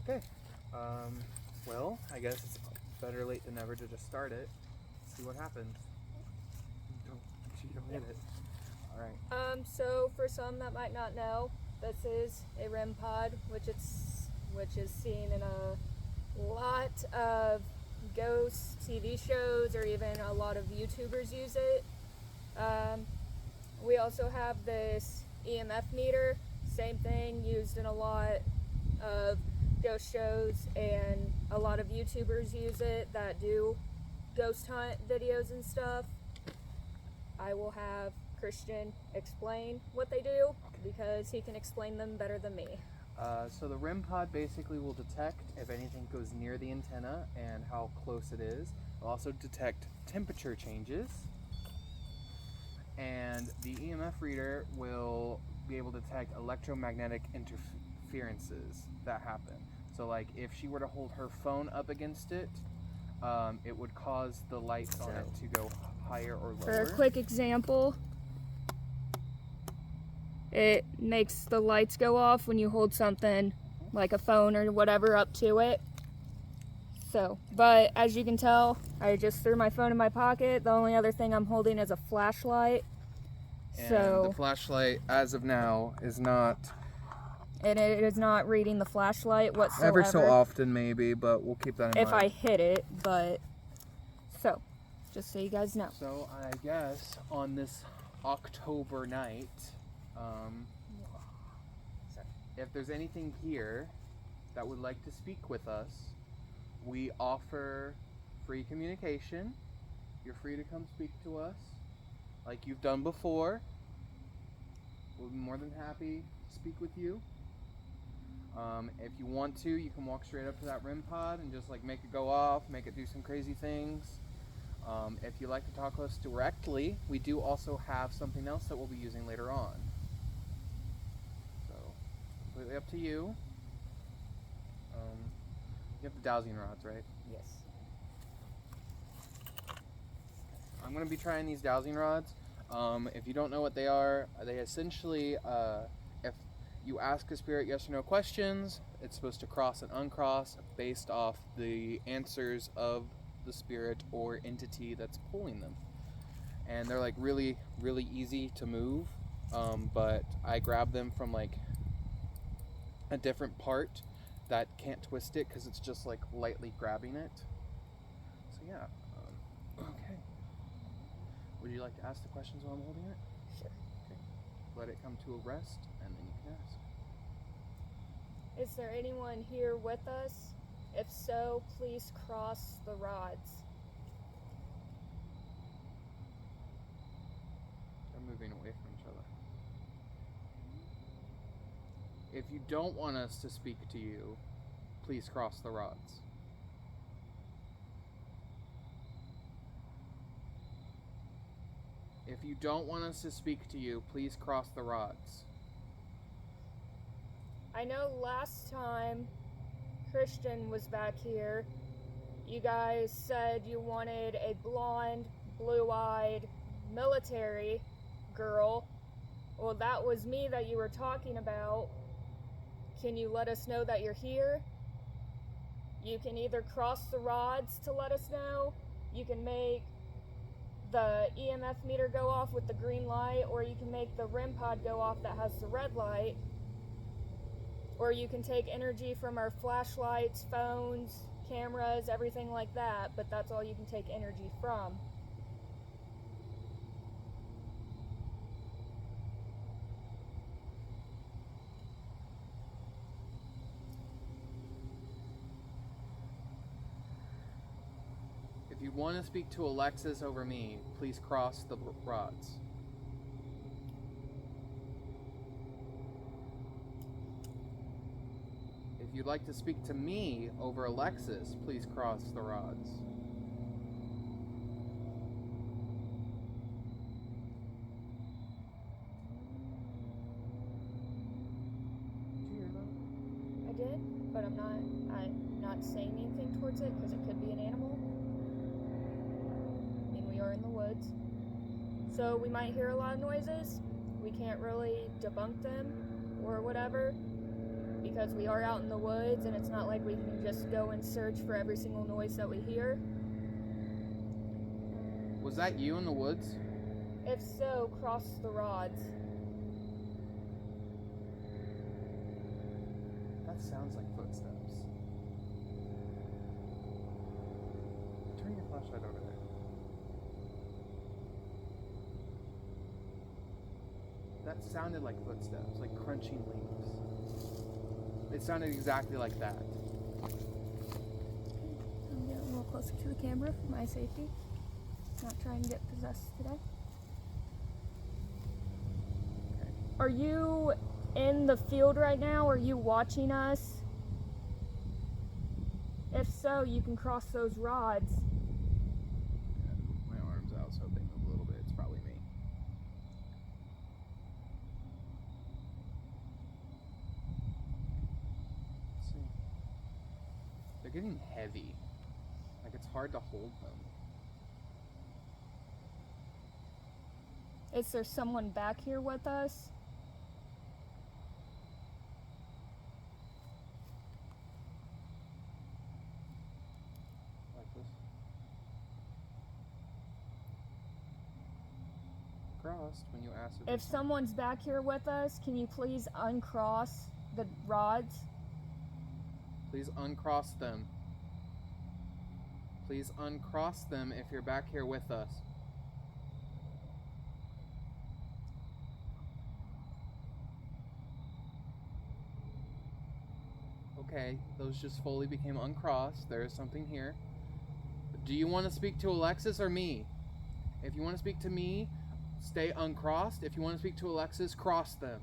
Okay. Well, I guess it's better late than never to just start it. See what happens. You don't hit it. All right. So for some that might not know, this is a REM pod, which is seen in a lot of ghost TV shows, or even a lot of YouTubers use it. We also have this EMF meter, same thing, used in a lot of ghost shows, and a lot of YouTubers use it that do ghost hunt videos and stuff. I will have Christian explain what they do because he can explain them better than me. So the REM pod basically will detect if anything goes near the antenna and how close it is. It'll also detect temperature changes. And the EMF reader will be able to detect electromagnetic interferences that happen. So like if she were to hold her phone up against it, it would cause the lights on it to go higher or lower. For a quick example, it makes the lights go off when you hold something like a phone or whatever up to it. So, but as you can tell, I just threw my phone in my pocket. The only other thing I'm holding is a flashlight. And so the flashlight, as of now, is not... And it is not reading the flashlight whatsoever. Ever so often, maybe, but we'll keep that in mind. If I hit it, but... So, just so you guys know. So, I guess, on this October night, if there's anything here that would like to speak with us, we offer free communication. You're free to come speak to us like you've done before. We'll be more than happy to speak with you. If you want to, you can walk straight up to that REM pod and just like make it go off, make it do some crazy things. If you like to talk to us directly, we do also have something else that we'll be using later on. So, completely up to you. You have the dowsing rods, right? Yes. I'm going to be trying these dowsing rods. If you don't know what they are, they essentially, if you ask a spirit yes or no questions, it's supposed to cross and uncross based off the answers of the spirit or entity that's pulling them. And they're like really, really easy to move, but I grab them from like a different part that can't twist it because it's just like lightly grabbing it. So yeah, okay. Would you like to ask the questions while I'm holding it? Sure. Okay. Let it come to a rest, and then you can ask. Is there anyone here with us? If so, please cross the rods. They're moving away from each other. If you don't want us to speak to you, please cross the rods. If you don't want us to speak to you, please cross the rods. I know last time Christian was back here, you guys said you wanted a blonde, blue-eyed military girl. Well, that was me that you were talking about. Can you let us know that you're here? You can either cross the rods to let us know, you can make the EMF meter go off with the green light, or you can make the REM pod go off that has the red light, or you can take energy from our flashlights, phones, cameras, everything like that, but that's all you can take energy from. If you want to speak to Alexis over me, please cross the rods. If you'd like to speak to me over Alexis, please cross the rods. Did you hear that? I did, but I'm not saying anything towards it because it could be an animal. I mean, we are in the woods, so we might hear a lot of noises. We can't really debunk them or whatever because we are out in the woods and it's not like we can just go and search for every single noise that we hear. Was that you in the woods? If so, cross the rods. That sounds like footsteps. Turn your flashlight over there. That sounded like footsteps, like crunching leaves. It sounded exactly like that. I'm getting a little closer to the camera for my safety. Not trying to get possessed today. Okay. Are you in the field right now? Are you watching us? If so, you can cross those rods. My arm's out, so if they move a little bit, it's probably me. Let's see. They're getting heavy. Like it's hard to hold them. Is there someone back here with us? Like this. Crossed when you asked If someone's back here with us, can you please uncross the rods? Please uncross them. Please uncross them if you're back here with us. Okay, those just fully became uncrossed. There is something here. Do you want to speak to Alexis or me? If you want to speak to me, stay uncrossed. If you want to speak to Alexis, cross them.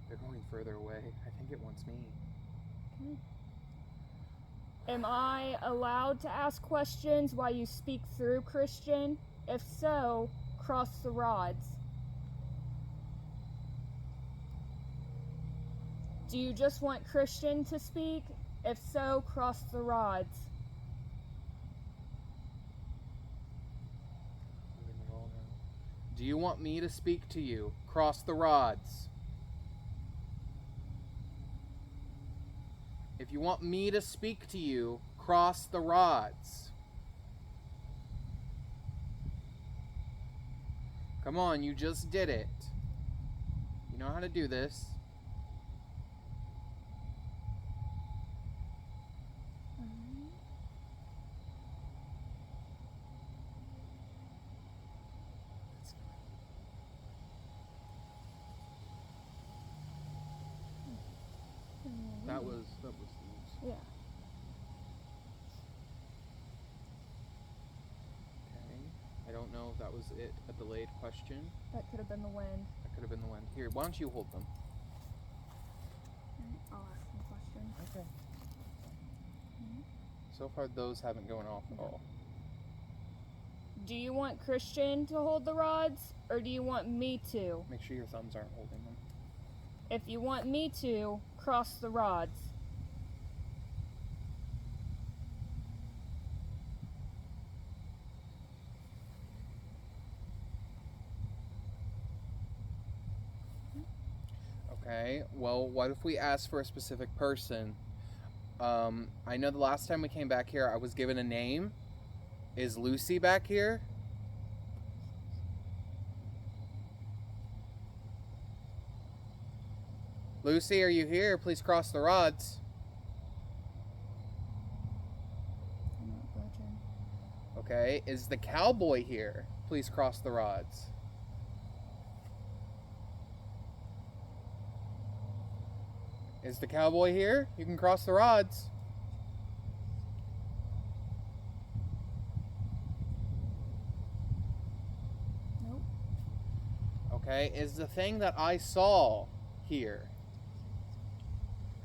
They're going further away. I think it wants me. Okay. Am I allowed to ask questions while you speak through Christian? If so, cross the rods. Do you just want Christian to speak? If so, cross the rods. Do you want me to speak to you? Cross the rods. If you want me to speak to you, cross the rods. Come on, you just did it. You know how to do this. That was Yeah. okay. I don't know if that was it. A delayed question. That could have been the wind. That could have been the wind. Here, why don't you hold them? I'll ask them a question. Okay. So far, those haven't gone off at all. Do you want Christian to hold the rods, or do you want me to? Make sure your thumbs aren't holding them. If you want me to, cross the rods. Okay, well, what if we ask for a specific person? I know the last time we came back here, I was given a name. Is Lucy back here? Lucy, are you here? Please cross the rods. I'm not budging. Okay, is the cowboy here? Please cross the rods. Is the cowboy here? You can cross the rods. Nope. Okay, is the thing that I saw here?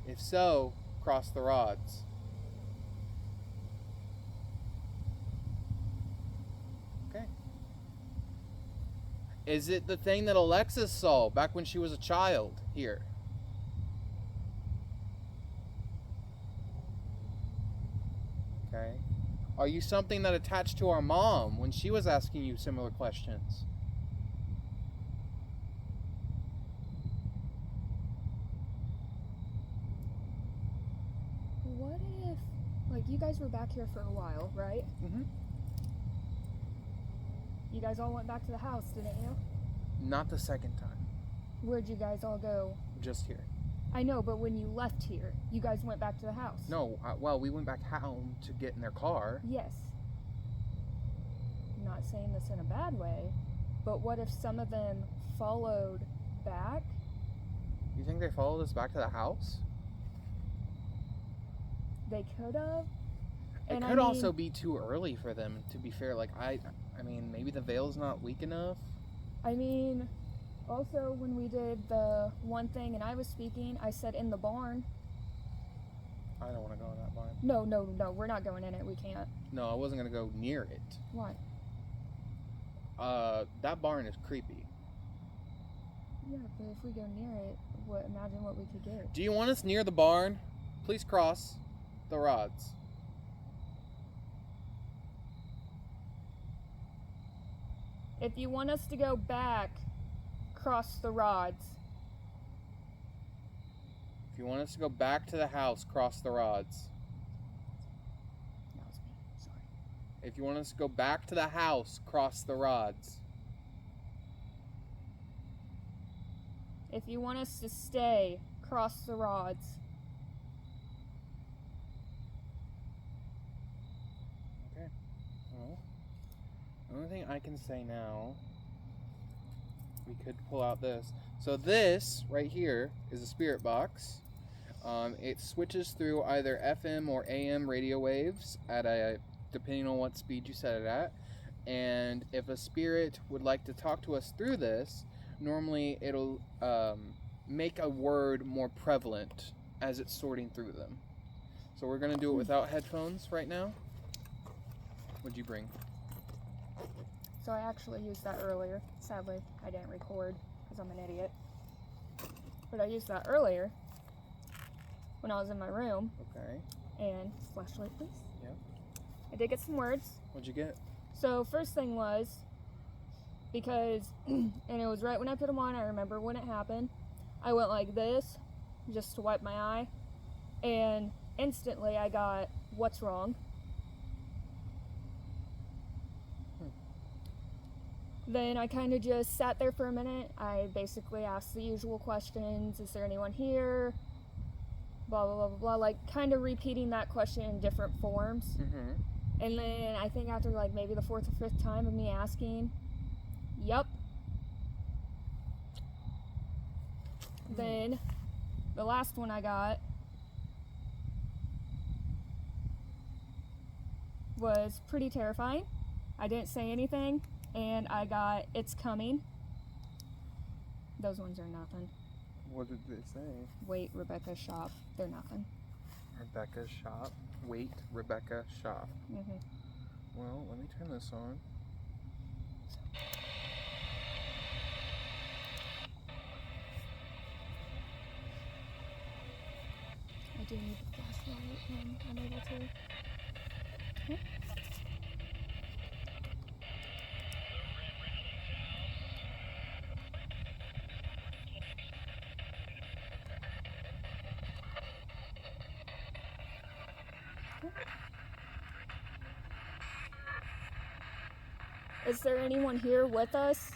If so, cross the rods. Okay. Is it the thing that Alexis saw back when she was a child here? Okay. Are you something that attached to our mom when she was asking you similar questions? like, you guys were back here for a while, right? Mm-hmm. You guys all went back to the house, didn't you? Not the second time. Where'd you guys all go? Just here. I know, but when you left here, you guys went back to the house. No, well, we went back home to get in their car. Yes. I'm not saying this in a bad way, but what if some of them followed back? You think they followed us back to the house? They could have. It could also be too early for them, to be fair. Like, I mean, maybe the veil's not weak enough. I mean, also when we did the one thing and I was speaking, I said in the barn. I don't want to go in that barn. No, we're not going in it. We can't. No, I wasn't going to go near it. Why? That barn is creepy. Yeah, but if we go near it, imagine what we could get. Do you want us near the barn? Please cross the rods. If you want us to go back, cross the rods. If you want us to go back to the house, cross the rods. That was me. Sorry. If you want us to go back to the house, cross the rods. If you want us to stay, cross the rods. Okay. Well, the only thing I can say now, we could pull out this. So this right here is a spirit box. It switches through either FM or AM radio waves at depending on what speed you set it at. And if a spirit would like to talk to us through this, normally it'll make a word more prevalent as it's sorting through them. So we're going to do it without headphones right now. What'd you bring? So I actually used that earlier. Sadly, I didn't record because I'm an idiot. But I used that earlier when I was in my room. Okay. And flashlight, please. Yep. I did get some words. What'd you get? So first thing was, because, and it was right when I put them on, I remember when it happened, I went like this, just to wipe my eye, and instantly I got, what's wrong? Then I kind of just sat there for a minute. I basically asked the usual questions. Is there anyone here? Blah, blah, blah, blah, blah. Like, kind of repeating that question in different forms. Mm-hmm. And then I think after, like, maybe the 4th or 5th time of me asking, yup. Then the last one I got was pretty terrifying. I didn't say anything. And I got, it's coming. Those ones are nothing. What did they say? Wait, Rebecca, shop. They're nothing. Rebecca shop. Wait, Rebecca shop. Mm-hmm. Well, let me turn this on. I do need the flashlight when I'm able to. Huh? Is there anyone here with us?